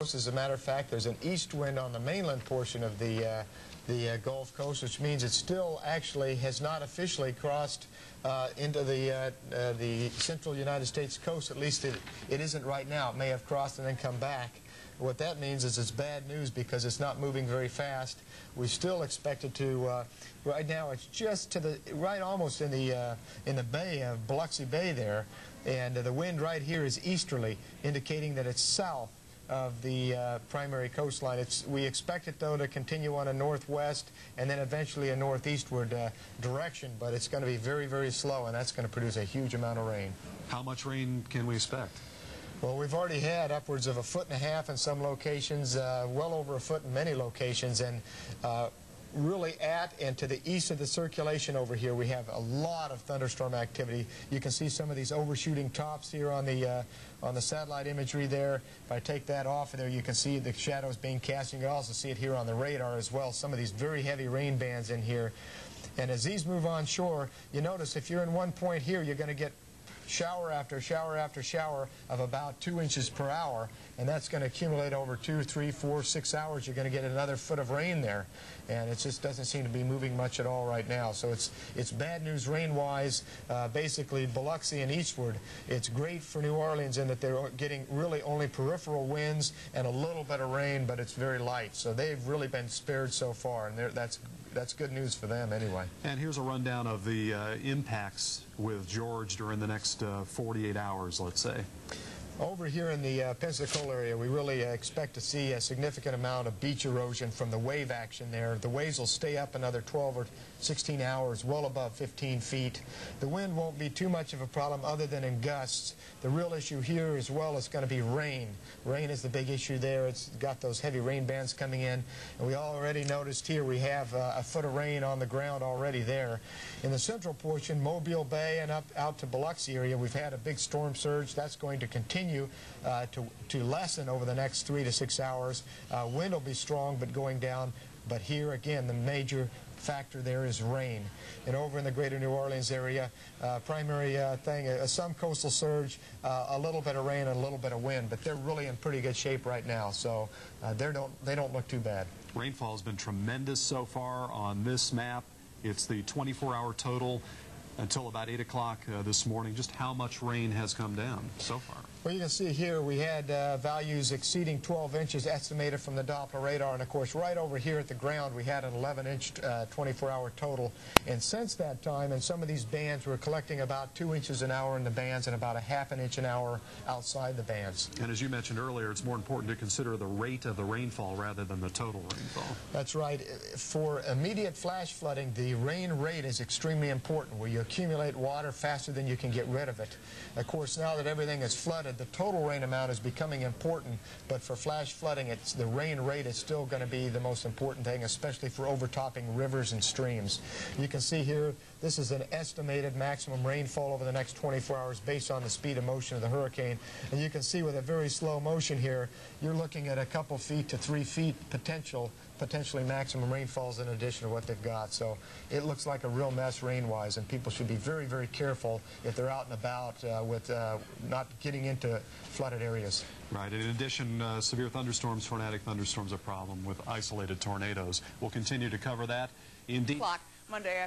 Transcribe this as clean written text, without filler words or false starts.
As a matter of fact, there's an east wind on the mainland portion of the Gulf Coast, which means it still actually has not officially crossed into the central United States coast. At least it isn't right now. It may have crossed and then come back. What that means is it's bad news because it's not moving very fast. We still expect it to. Right now, it's just to the right, almost in the bay of Biloxi Bay there, and the wind right here is easterly, indicating that it's south of the primary coastline. We expect it, though, to continue on a northwest and then eventually a northeastward direction, but it's going to be very, very slow, and that's going to produce a huge amount of rain. How much rain can we expect? Well, we've already had upwards of 1.5 feet in some locations, well over 1 foot in many locations, and really at and to the east of the circulation over here, we have a lot of thunderstorm activity. You can see some of these overshooting tops here on the satellite imagery there. If I take that off of there, you can see the shadows being cast. You can also see it here on the radar as well, some of these very heavy rain bands in here. And as these move on shore, you notice if you're in one point here, you're going to get shower after shower after shower of about 2 inches per hour, and that's going to accumulate over 2, 3, 4, 6 hours. You're going to get another foot of rain there, and it just doesn't seem to be moving much at all right now. So it's bad news rain-wise. Basically, Biloxi and eastward. It's great for New Orleans in that they're getting really only peripheral winds and a little bit of rain, but it's very light. So they've really been spared so far, and that's good news for them anyway. And here's a rundown of the impacts with George during the next 48 hours, let's say. Over here in the Pensacola area, we really expect to see a significant amount of beach erosion from the wave action there. The waves will stay up another 12 or 16 hours, well above 15 feet. The wind won't be too much of a problem other than in gusts. The real issue here as well is going to be rain. Rain is the big issue there. It's got those heavy rain bands coming in. And we already noticed here we have a foot of rain on the ground already there. In the central portion, Mobile Bay and up out to Biloxi area, we've had a big storm surge. That's going to continue to lessen over the next 3 to 6 hours. Wind will be strong but going down. But here again, the major factor there is rain. And over in the greater New Orleans area, primary thing, some coastal surge, a little bit of rain and a little bit of wind, but they're really in pretty good shape right now, so they don't look too bad. Rainfall has been tremendous so far on this map. It's the 24-hour total until about 8 o'clock this morning. Just how much rain has come down so far? Well, you can see here we had values exceeding 12 inches estimated from the Doppler radar, and of course right over here at the ground we had an 11-inch 24-hour total. And since that time, in some of these bands, we're collecting about 2 inches an hour in the bands and about a ½ inch an hour outside the bands. And as you mentioned earlier, it's more important to consider the rate of the rainfall rather than the total rainfall. That's right. For immediate flash flooding, the rain rate is extremely important, where you accumulate water faster than you can get rid of it. Of course, now that everything is flooded, the total rain amount is becoming important, but for flash flooding, the rain rate is still going to be the most important thing, especially for overtopping rivers and streams. You can see here, this is an estimated maximum rainfall over the next 24 hours based on the speed of motion of the hurricane. And you can see with a very slow motion here, you're looking at a couple feet to 3 feet potentially maximum rainfalls in addition to what they've got. So it looks like a real mess rain-wise, and people should be very, very careful if they're out and about with not getting into flooded areas. Right. In addition, severe thunderstorms, tornadic thunderstorms, are a problem with isolated tornadoes. We'll continue to cover that. Indeed. Monday afternoon.